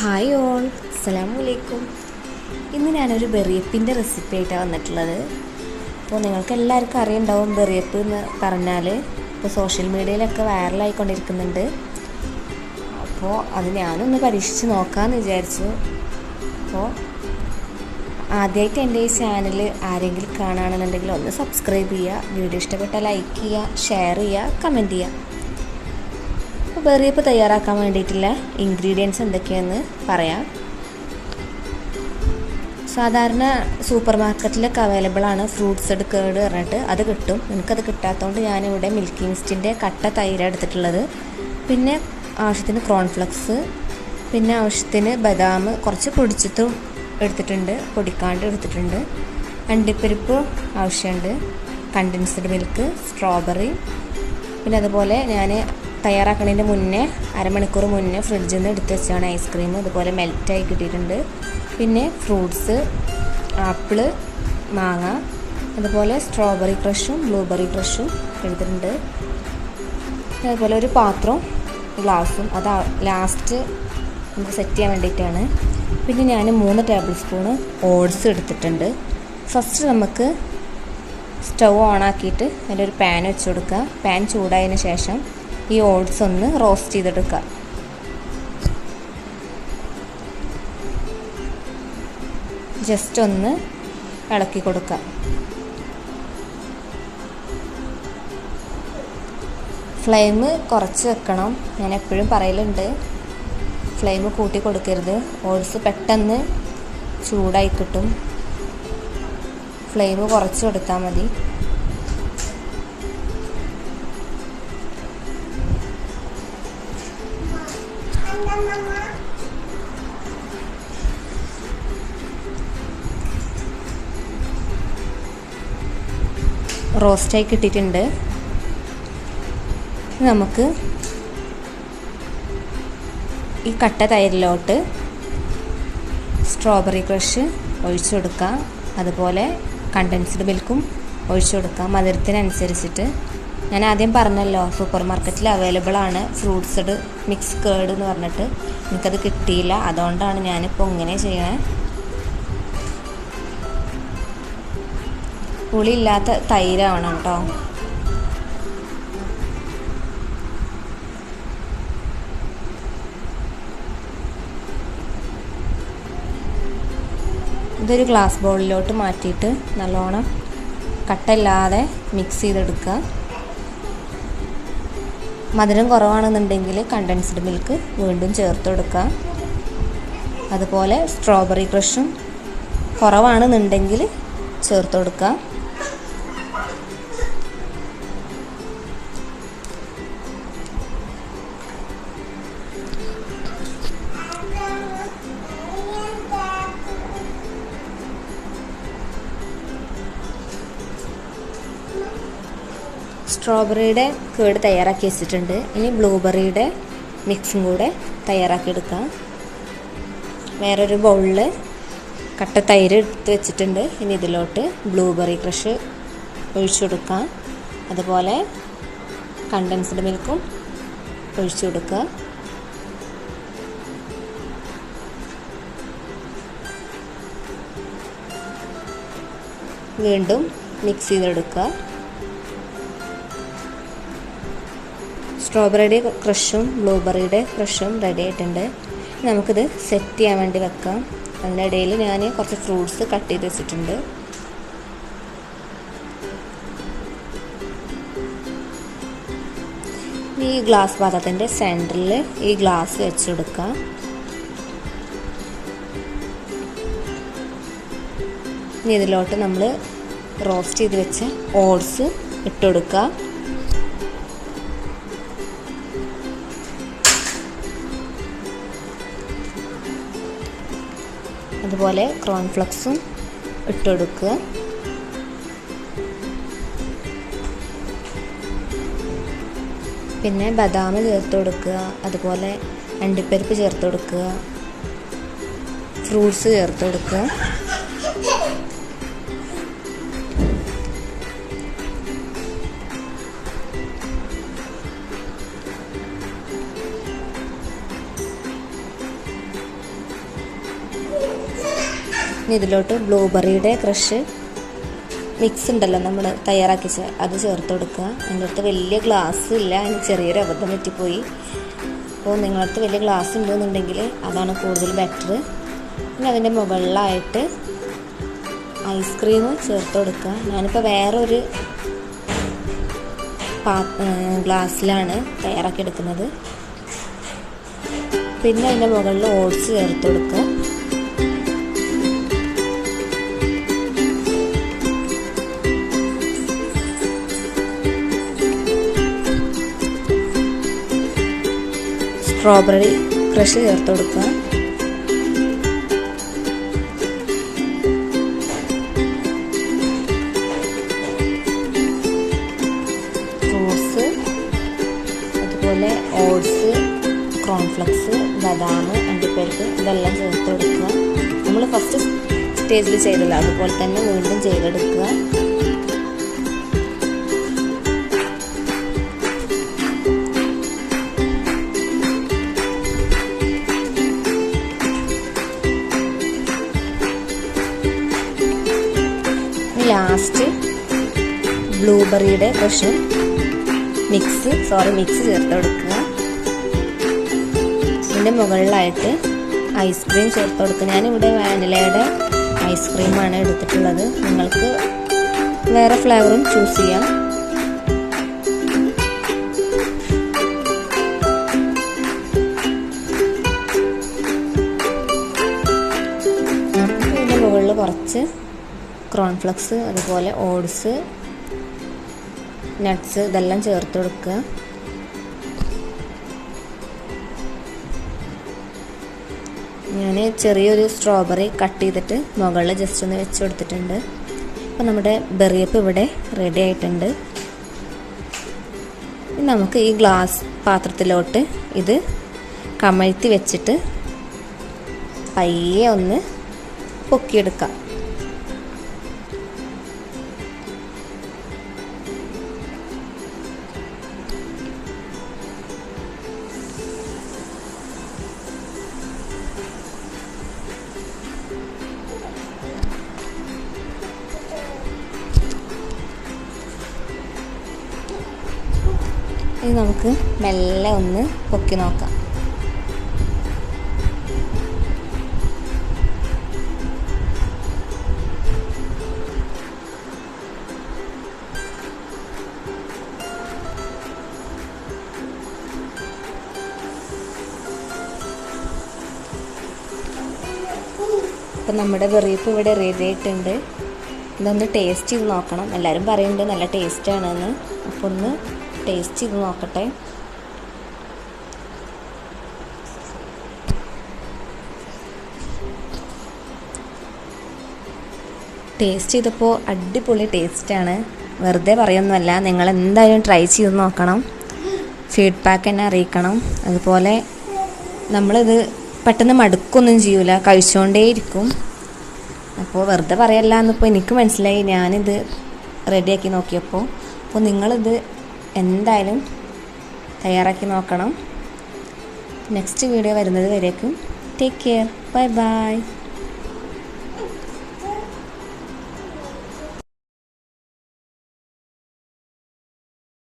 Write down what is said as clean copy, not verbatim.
Hi all, അസ്സലാമലൈക്കും. ഇന്ന് ഞാനൊരു ബെറിയപ്പിൻ്റെ റെസിപ്പി ആയിട്ടാണ് വന്നിട്ടുള്ളത്. അപ്പോൾ നിങ്ങൾക്ക് എല്ലാവർക്കും അറിയുണ്ടാവും ബെറിയപ്പ് എന്ന് പറഞ്ഞാൽ ഇപ്പോൾ സോഷ്യൽ മീഡിയയിലൊക്കെ വൈറലായിക്കൊണ്ടിരിക്കുന്നുണ്ട്. അപ്പോൾ അത് ഞാനൊന്ന് പരീക്ഷിച്ച് നോക്കാമെന്ന് വിചാരിച്ചു. അപ്പോൾ ആദ്യമായിട്ട് എൻ്റെ ഈ ചാനൽ ആരെങ്കിലും കാണുകയാണെന്നുണ്ടെങ്കിൽ ഒന്ന് സബ്സ്ക്രൈബ് ചെയ്യുക, വീഡിയോ ഇഷ്ടപ്പെട്ടാൽ ലൈക്ക് ചെയ്യുക, ഷെയർ ചെയ്യുക, കമൻറ്റ് ചെയ്യുക. അപ്പോൾ ബെറിയപ്പ് തയ്യാറാക്കാൻ വേണ്ടിയിട്ടുള്ള ഇൻഗ്രീഡിയൻസ് എന്തൊക്കെയാണെന്ന് പറയാം. സാധാരണ സൂപ്പർ മാർക്കറ്റിലൊക്കെ അവൈലബിൾ ആണ് ഫ്രൂട്ട്സ് കേട് പറഞ്ഞിട്ട്, അത് കിട്ടും. എനിക്കത് കിട്ടാത്തതുകൊണ്ട് ഞാനിവിടെ മിൽക്കി മിസ്റ്റിൻ്റെ കട്ട തൈര് എടുത്തിട്ടുള്ളത്. പിന്നെ ആവശ്യത്തിന് കോൺഫ്ലെക്സ്, പിന്നെ ആവശ്യത്തിന് ബദാം കുറച്ച് പൊടിച്ചിട്ടും എടുത്തിട്ടുണ്ട്, പൊടിക്കാണ്ട് എടുത്തിട്ടുണ്ട്. അണ്ടിപ്പരിപ്പ് ആവശ്യമുണ്ട്, കണ്ടൻസ്ഡ് മിൽക്ക്, സ്ട്രോബെറി. പിന്നെ അതുപോലെ ഞാൻ തയ്യാറാക്കുന്നതിൻ്റെ മുന്നേ അരമണിക്കൂർ മുന്നേ ഫ്രിഡ്ജിൽ നിന്ന് എടുത്ത് വെച്ചാണ് ഐസ്ക്രീം. അതുപോലെ മെൽറ്റായി കിട്ടിയിട്ടുണ്ട്. പിന്നെ ഫ്രൂട്ട്സ്, ആപ്പിള്, മാങ്ങ, അതുപോലെ സ്ട്രോബെറി ക്രഷും ബ്ലൂബെറി ക്രഷും എടുത്തിട്ടുണ്ട്. അതുപോലെ ഒരു പാത്രവും ഗ്ലാസും, അത് ലാസ്റ്റ് നമുക്ക് സെറ്റ് ചെയ്യാൻ വേണ്ടിയിട്ടാണ്. പിന്നെ ഞാൻ 3 ടേബിൾ സ്പൂണ് ഓട്സ് എടുത്തിട്ടുണ്ട്. ഫസ്റ്റ് നമുക്ക് സ്റ്റൗ ഓണാക്കിയിട്ട് അതിലൊരു പാൻ വെച്ച് കൊടുക്കുക. പാൻ ചൂടായതിന് ശേഷം ഈ ഓട്സ് ഒന്ന് റോസ്റ്റ് ചെയ്തെടുക്കുക. ജസ്റ്റ് ഒന്ന് ഇളക്കി കൊടുക്കുക. ഫ്ലെയിം കുറച്ച് വെക്കണം, ഞാൻ എപ്പോഴും പറയലുണ്ട്. ഫ്ലെയിം കൂട്ടി കൊടുക്കരുത്, ഓട്സ് പെട്ടെന്ന് ചൂടായി കിട്ടും. ഫ്ലെയിം കുറച്ച് കൊടുത്താൽ മതി. റോസ്റ്റായി കിട്ടിയിട്ടുണ്ട്. നമുക്ക് ഈ കട്ട തൈരിലോട്ട് സ്ട്രോബെറി ക്രഷ് ഒഴിച്ചു കൊടുക്കാം. അതുപോലെ കണ്ടൻസ്ഡ് മിൽക്കും ഒഴിച്ചു കൊടുക്കാം മധുരത്തിനനുസരിച്ചിട്ട്. ഞാൻ ആദ്യം പറഞ്ഞല്ലോ സൂപ്പർ മാർക്കറ്റിൽ അവൈലബിൾ ആണ് ഫ്രൂട്ട്സ്ഡ് മിക്സ് കേർഡ് എന്ന് പറഞ്ഞിട്ട്. എനിക്കത് കിട്ടിയില്ല, അതുകൊണ്ടാണ് ഞാനിപ്പോൾ ഇങ്ങനെ ചെയ്യണേ. പുളിയില്ലാത്ത തൈരാവണം കേട്ടോ. ഇതൊരു ഗ്ലാസ് ബൗളിലോട്ട് മാറ്റിയിട്ട് നല്ലോണം കട്ടയില്ലാതെ മിക്സ് ചെയ്തെടുക്കുക. മധുരം കുറവാണെന്നുണ്ടെങ്കിൽ കണ്ടൻസ്ഡ് മിൽക്ക് വീണ്ടും ചേർത്ത് കൊടുക്കുക. അതുപോലെ സ്ട്രോബെറി ക്രഷും കുറവാണെന്നുണ്ടെങ്കിൽ ചേർത്ത് കൊടുക്കുക. സ്ട്രോബെറിയുടെ കേട് തയ്യാറാക്കി വെച്ചിട്ടുണ്ട്. ഇനി ബ്ലൂബെറിയുടെ മിക്സും കൂടെ തയ്യാറാക്കിയെടുക്കാം. വേറൊരു ബൗളിൽ കട്ട തൈര് എടുത്ത് വെച്ചിട്ടുണ്ട്. ഇനി ഇതിലോട്ട് ബ്ലൂബെറി ക്രഷ് ഒഴിച്ചു കൊടുക്കാം. അതുപോലെ കണ്ടൻസ്ഡ് മിൽക്കും ഒഴിച്ചു കൊടുക്കുക. വീണ്ടും മിക്സ് ചെയ്തെടുക്കുക. സ്ട്രോബെറിയുടെ ക്രഷും ബ്ലൂബെറിയുടെ ക്രഷും റെഡി ആയിട്ടുണ്ട്. നമുക്കിത് സെറ്റ് ചെയ്യാൻ വേണ്ടി വെക്കാം. അതിൻ്റെ ഇടയിൽ ഞാൻ കുറച്ച് ഫ്രൂട്ട്സ് കട്ട് ചെയ്ത് വെച്ചിട്ടുണ്ട്. ഈ ഗ്ലാസ് പാത്രത്തിൻ്റെ സെൻറ്ററിൽ ഈ ഗ്ലാസ് വെച്ച് കൊടുക്കുക. ഇനി ഇതിലോട്ട് നമ്മൾ റോസ്റ്റ് ചെയ്ത് വെച്ച ഓട്സ് ഇട്ട് കൊടുക്കുക. അതുപോലെ കോൺഫ്ലെക്സും ഇട്ട് കൊടുക്കുക. പിന്നെ ബദാം ചേർത്ത് കൊടുക്കുക. അതുപോലെ അണ്ടിപ്പരിപ്പ് ചേർത്ത് കൊടുക്കുക. ഫ്രൂട്ട്സ് ചേർത്ത് കൊടുക്കുക. ഇതിലോട്ട് ബ്ലൂബെറിയുടെ ക്രഷ് മിക്സ് ഉണ്ടല്ലോ നമ്മൾ തയ്യാറാക്കിച്ച അത് ചേർത്ത് കൊടുക്കുക. എൻ്റെ അടുത്ത് വലിയ ഗ്ലാസ് ഇല്ല, അതിന് ചെറിയൊരു അബദ്ധം പറ്റിപ്പോയി. അപ്പോൾ നിങ്ങളുടെ അടുത്ത് വലിയ ഗ്ലാസ് ഉണ്ടെന്നുണ്ടെങ്കിൽ അതാണ് കൂടുതൽ ബെറ്റർ. പിന്നെ അതിൻ്റെ മുകളിലായിട്ട് ഐസ്ക്രീം ചേർത്ത് കൊടുക്കുക. ഞാനിപ്പോൾ വേറൊരു ഗ്ലാസ്സിലാണ് തയ്യാറാക്കി എടുക്കുന്നത്. പിന്നെ അതിൻ്റെ മുകളിൽ ഓട്സ് ചേർത്ത് കൊടുക്കുക. സ്ട്രോബെറി ക്രഷ് ചേർത്ത് കൊടുക്കുക. ഫ്രൂട്ട്സ്, അതുപോലെ ഓട്സ്, കോൺഫ്ലെക്സ്, ബദാം, അണ്ടിപ്പരിപ്പ് ഇതെല്ലാം ചേർത്ത് കൊടുക്കുക. നമ്മൾ ഫസ്റ്റ് സ്റ്റേജിൽ ചെയ്തല്ലോ അതുപോലെ തന്നെ വീണ്ടും ചെയ്തെടുക്കുക. ലാസ്റ്റ് ബ്ലൂബെറിയുടെ ക്രഷ് മിക്സ് ചേർത്ത് കൊടുക്കുക. ഇതിൻ്റെ മുകളിലായിട്ട് ഐസ്ക്രീം ചേർത്ത് കൊടുക്കുക. ഞാനിവിടെ വാനിലയുടെ ഐസ്ക്രീമാണ് എടുത്തിട്ടുള്ളത്. നിങ്ങൾക്ക് വേറെ ഫ്ലേവറും ചൂസ് ചെയ്യാം. ഇതിൻ്റെ മുകളിൽ കുറച്ച് കോൺഫ്ലെക്സ്, അതുപോലെ ഓട്സ്, നട്ട്സ് ഇതെല്ലാം ചേർത്ത് കൊടുക്കുക. ഞാൻ ചെറിയൊരു സ്ട്രോബെറി കട്ട് ചെയ്തിട്ട് മുകളിൽ ജസ്റ്റ് ഒന്ന് വെച്ച് കൊടുത്തിട്ടുണ്ട്. അപ്പോൾ നമ്മുടെ ബെറിയപ്പ് ഇവിടെ റെഡി ആയിട്ടുണ്ട്. നമുക്ക് ഈ ഗ്ലാസ് പാത്രത്തിലോട്ട് ഇത് കമഴ്ത്തി വെച്ചിട്ട് പയ്യെ ഒന്ന് പൊക്കിയെടുക്കാം. ഇനി നമുക്ക് മെല്ലെ ഒന്ന് പൊക്കി നോക്കാം. അപ്പം നമ്മുടെ ബെറിയപ്പ് ഇവിടെ റെഡി ആയിട്ടുണ്ട്. ഇതൊന്ന് ടേസ്റ്റ് ചെയ്ത് നോക്കണം. എല്ലാവരും പറയുന്നുണ്ട് നല്ല ടേസ്റ്റാണെന്ന്. അപ്പോൾ ഒന്ന് ടേസ്റ്റ് ചെയ്ത് നോക്കട്ടെ. ടേസ്റ്റ് ചെയ്തപ്പോൾ അടിപൊളി ടേസ്റ്റാണ്, വെറുതെ പറയൊന്നുമല്ല. നിങ്ങൾ എന്തായാലും ട്രൈ ചെയ്ത് നോക്കണം, ഫീഡ്ബാക്ക് എന്നെ അറിയിക്കണം. അതുപോലെ നമ്മളിത് പെട്ടെന്ന് മടുക്കൊന്നും ചെയ്യൂല, കഴിച്ചുകൊണ്ടേയിരിക്കും. അപ്പോൾ വെറുതെ പറയല്ല എന്നിപ്പോൾ എനിക്ക് മനസ്സിലായി. ഞാനിത് റെഡിയാക്കി നോക്കിയപ്പോൾ. അപ്പോൾ നിങ്ങളിത് എന്തായാലും തയ്യാറാക്കി നോക്കണം. നെക്സ്റ്റ് വീഡിയോ വരുന്നത് വരേക്കും ടേക്ക് കെയർ, ബൈ ബൈ.